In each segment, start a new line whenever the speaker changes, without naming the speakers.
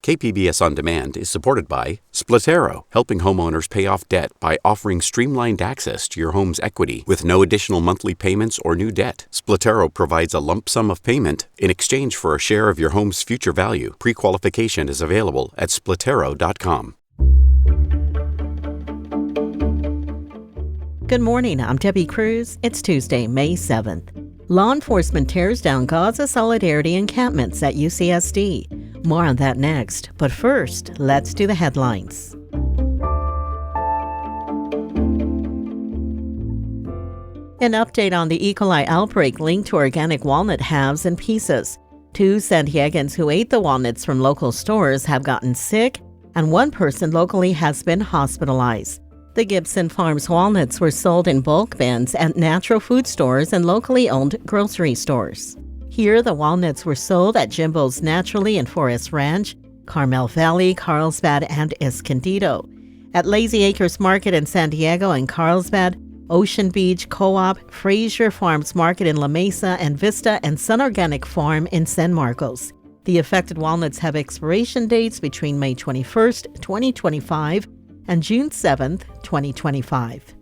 KPBS On Demand is supported by Splatero, helping homeowners pay off debt by offering streamlined access to your home's equity with no additional monthly payments or new debt. Splatero provides a lump sum of payment in exchange for a share of your home's future value. Pre-qualification is available at splatero.com.
Good morning, I'm Debbie Cruz. It's Tuesday, May 7th. Law enforcement tears down Gaza solidarity encampments at UCSD. More on that next, but first, let's do the headlines. An update on the E. coli outbreak linked to organic walnut halves and pieces. 2 San Diegans who ate the walnuts from local stores have gotten sick, and 1 person locally has been hospitalized. The Gibson Farms walnuts were sold in bulk bins at natural food stores and locally owned grocery stores. Here, the walnuts were sold at Jimbo's Naturally and Forest Ranch, Carmel Valley, Carlsbad, and Escondido. At Lazy Acres Market in San Diego and Carlsbad, Ocean Beach Co-op, Fraser Farms Market in La Mesa, and Vista and Sun Organic Farm in San Marcos. The affected walnuts have expiration dates between May 21st, 2025 and June 7th, 2025.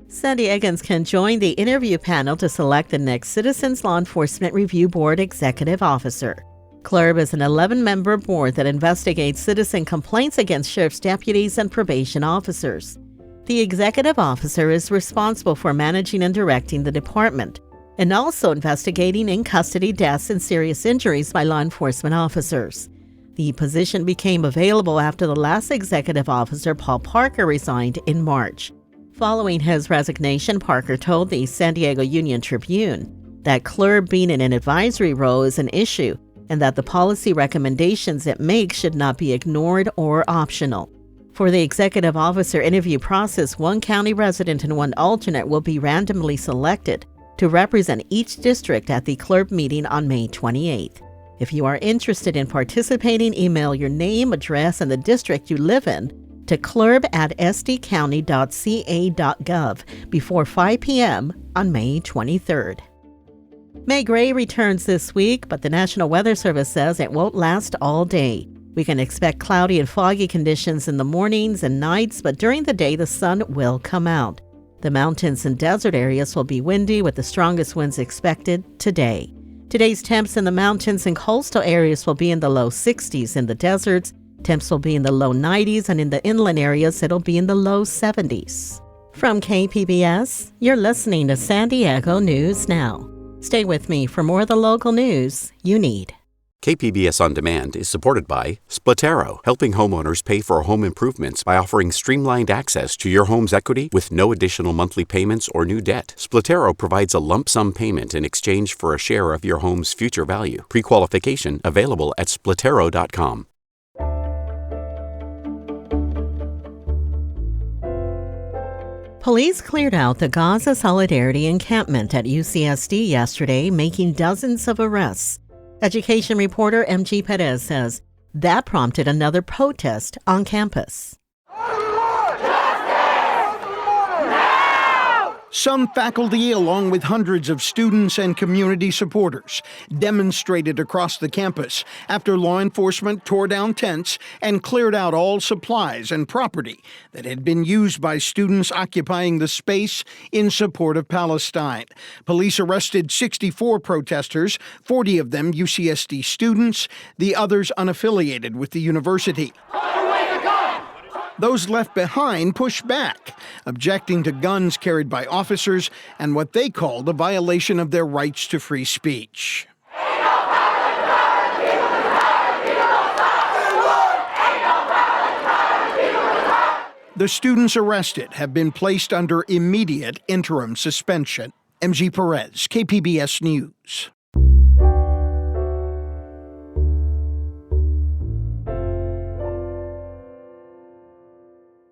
San Diegans can join the interview panel to select the next Citizens Law Enforcement Review Board Executive Officer. CLERB is an 11-member board that investigates citizen complaints against sheriff's deputies and probation officers. The executive officer is responsible for managing and directing the department, and also investigating in-custody deaths and serious injuries by law enforcement officers. The position became available after the last executive officer, Paul Parker, resigned in March. Following his resignation, Parker told the San Diego Union Tribune that CLERB being in an advisory role is an issue and that the policy recommendations it makes should not be ignored or optional. For the executive officer interview process, 1 county resident and 1 alternate will be randomly selected to represent each district at the CLERB meeting on May 28th. If you are interested in participating, email your name, address, and the district you live in to clerb@sdcounty.ca.gov before 5 p.m. on May 23rd. May Gray returns this week, but the National Weather Service says it won't last all day. We can expect cloudy and foggy conditions in the mornings and nights, but during the day the sun will come out. The mountains and desert areas will be windy with the strongest winds expected today. Today's temps in the mountains and coastal areas will be in the low 60s. In the deserts, temps will be in the low 90s, and in the inland areas, it'll be in the low 70s. From KPBS, you're listening to San Diego News Now. Stay with me for more of the local news you need.
KPBS On Demand is supported by Splatero, helping homeowners pay for home improvements by offering streamlined access to your home's equity with no additional monthly payments or new debt. Splatero provides a lump sum payment in exchange for a share of your home's future value. Pre-qualification available at splatero.com.
Police cleared out the Gaza Solidarity encampment at UCSD yesterday, making dozens of arrests. Education reporter M.G. Perez says that prompted another protest on campus.
Some faculty, along with hundreds of students and community supporters, demonstrated across the campus after law enforcement tore down tents and cleared out all supplies and property that had been used by students occupying the space in support of Palestine. Police arrested 64 protesters, 40 of them UCSD students, the others unaffiliated with the university. Those left behind pushed back, objecting to guns carried by officers and what they called a violation of their rights to free speech. The students arrested have been placed under immediate interim suspension. M.G. Perez, KPBS News.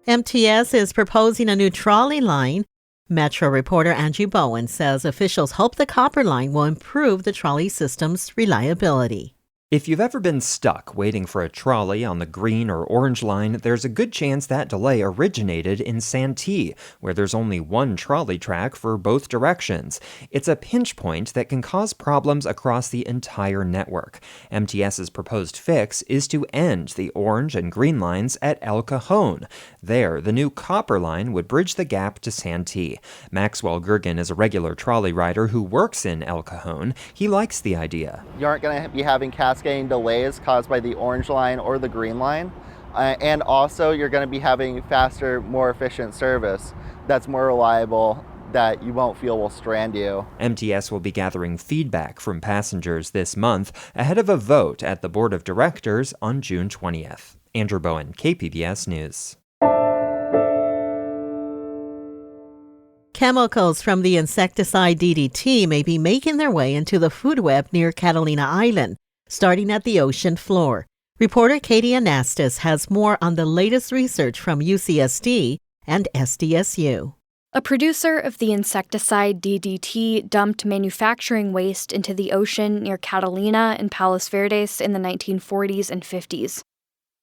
MTS is proposing a new trolley line. Metro reporter Andrew Bowen says officials hope the copper line will improve the trolley system's reliability.
If you've ever been stuck waiting for a trolley on the green or orange line, there's a good chance that delay originated in Santee, where there's only one trolley track for both directions. It's a pinch point that can cause problems across the entire network. MTS's proposed fix is to end the orange and green lines at El Cajon. There, the new copper line would bridge the gap to Santee. Maxwell Gergen is a regular trolley rider who works in El Cajon. He likes the idea.
You aren't going to be having cascading delays caused by the orange line or the green line. And also you're going to be having faster, more efficient service that's more reliable, that you won't feel will strand you.
MTS will be gathering feedback from passengers this month ahead of a vote at the Board of Directors on June 20th. Andrew Bowen, KPBS News.
Chemicals from the insecticide DDT may be making their way into the food web near Catalina Island, starting at the ocean floor. Reporter Katie Anastas has more on the latest research from UCSD and SDSU.
A producer of the insecticide DDT dumped manufacturing waste into the ocean near Catalina and Palos Verdes in the 1940s and 50s.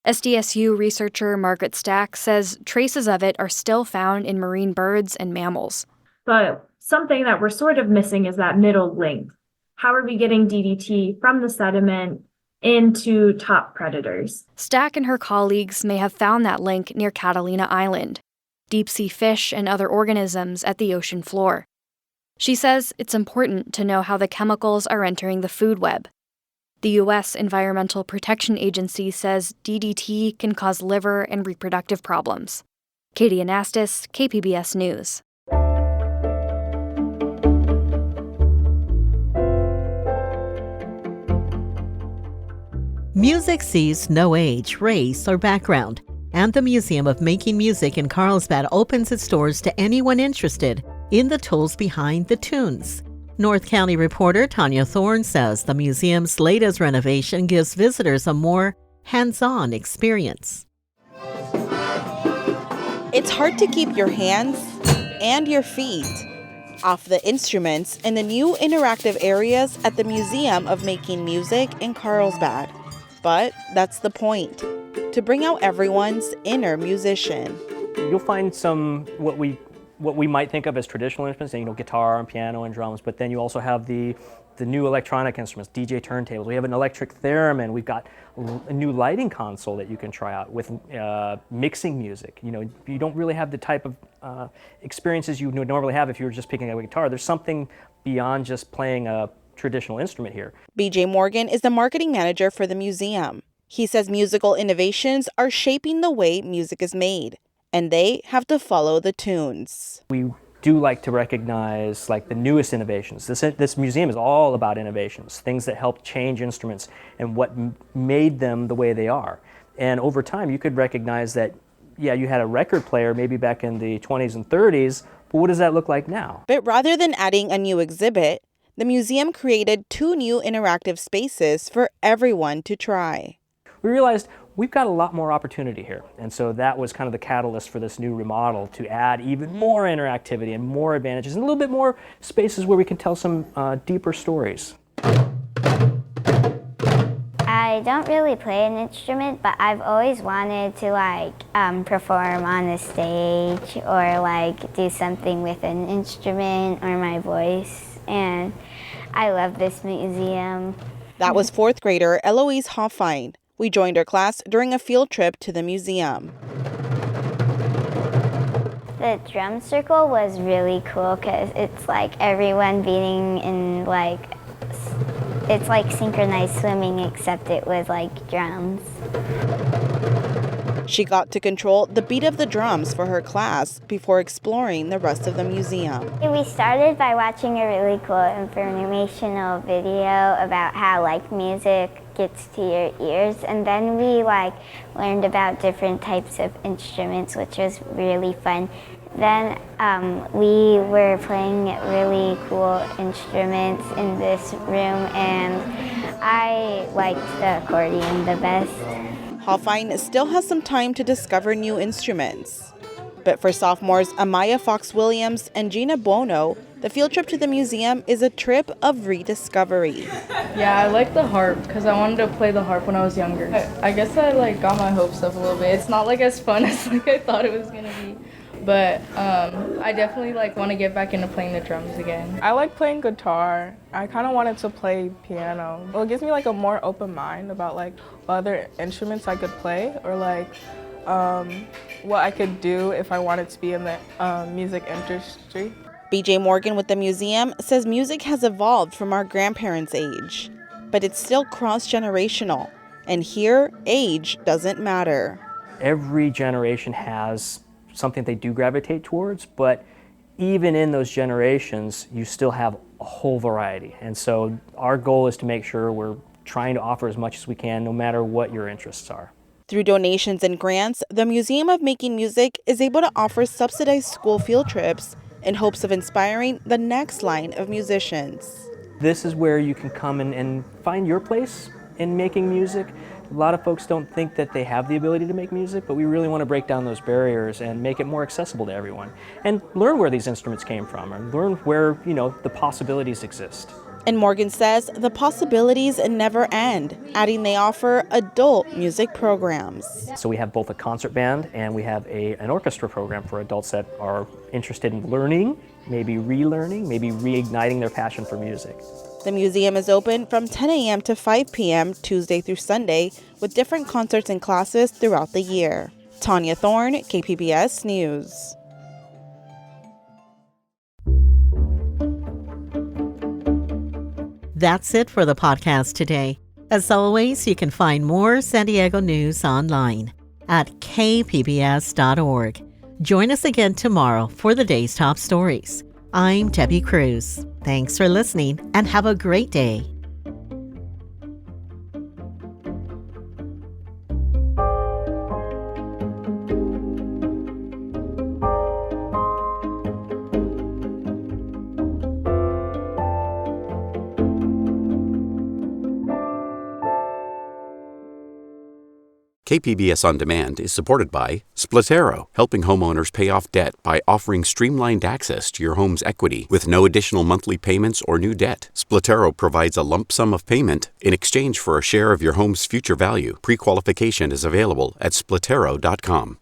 SDSU researcher Margaret Stack says traces of it are still found in marine birds and mammals.
But something that we're sort of missing is that middle link. How are we getting DDT from the sediment into top predators?
Stack and her colleagues may have found that link near Catalina Island, deep-sea fish and other organisms at the ocean floor. She says it's important to know how the chemicals are entering the food web. The U.S. Environmental Protection Agency says DDT can cause liver and reproductive problems. Katie Anastas, KPBS News.
Music sees no age, race, or background, and the Museum of Making Music in Carlsbad opens its doors to anyone interested in the tools behind the tunes. North County reporter Tanya Thorne says the museum's latest renovation gives visitors a more hands-on experience.
It's hard to keep your hands and your feet off the instruments in the new interactive areas at the Museum of Making Music in Carlsbad. But that's the point, to bring out everyone's inner musician.
You'll find some what we might think of as traditional instruments, guitar and piano and drums, but then you also have the new electronic instruments, DJ turntables. We have an electric theremin. We've got a new lighting console that you can try out with mixing music. You don't really have the type of experiences you would normally have if you were just picking up a guitar. There's something beyond just playing a traditional instrument here.
BJ Morgan is the marketing manager for the museum. He says musical innovations are shaping the way music is made, and they have to follow the tunes.
We do like to recognize the newest innovations. This museum is all about innovations, things that help change instruments and what made them the way they are. And over time, you could recognize that, you had a record player maybe back in the 20s and 30s, but what does that look like now?
But rather than adding a new exhibit, the museum created 2 new interactive spaces for everyone to try.
We realized we've got a lot more opportunity here. And so that was kind of the catalyst for this new remodel, to add even more interactivity and more advantages and a little bit more spaces where we can tell some deeper stories.
I don't really play an instrument, but I've always wanted to perform on the stage or do something with an instrument or my voice. And I love this museum.
That was 4th grader Eloise Hoffine. We joined her class during a field trip to the museum.
The drum circle was really cool because it's everyone beating in it's synchronized swimming, except it was drums.
She got to control the beat of the drums for her class before exploring the rest of the museum.
We started by watching a really cool informational video about how music gets to your ears, and then we learned about different types of instruments, which was really fun. Then we were playing really cool instruments in this room, and I liked the accordion the best.
Hoffine still has some time to discover new instruments. But for sophomores Amaya Fox-Williams and Gina Bono, The field trip to the museum is a trip of rediscovery.
Yeah, I like the harp because I wanted to play the harp when I was younger. I guess I got my hopes up a little bit. It's not as fun as I thought it was gonna be, but I definitely want to get back into playing the drums again.
I like playing guitar. I kind of wanted to play piano. Well, it gives me a more open mind about what other instruments I could play, or what I could do if I wanted to be in the music industry.
BJ Morgan with the museum says music has evolved from our grandparents' age, but it's still cross-generational, and here, age doesn't matter.
Every generation has something they do gravitate towards, but even in those generations, you still have a whole variety. And so our goal is to make sure we're trying to offer as much as we can, no matter what your interests are.
Through donations and grants, the Museum of Making Music is able to offer subsidized school field trips in hopes of inspiring the next line of musicians.
This is where you can come and find your place in making music. A lot of folks don't think that they have the ability to make music, but we really want to break down those barriers and make it more accessible to everyone. And learn where these instruments came from, and learn where, the possibilities exist.
And Morgan says the possibilities never end, adding they offer adult music programs.
So we have both a concert band and we have an orchestra program for adults that are interested in learning, maybe relearning, maybe reigniting their passion for music.
The museum is open from 10 a.m. to 5 p.m. Tuesday through Sunday, with different concerts and classes throughout the year. Tanya Thorne, KPBS News.
That's it for the podcast today. As always, you can find more San Diego news online at kpbs.org. Join us again tomorrow for the day's top stories. I'm Debbie Cruz. Thanks for listening and have a great day.
KPBS On Demand is supported by Splatero, helping homeowners pay off debt by offering streamlined access to your home's equity with no additional monthly payments or new debt. Splatero provides a lump sum of payment in exchange for a share of your home's future value. Pre-qualification is available at splatero.com.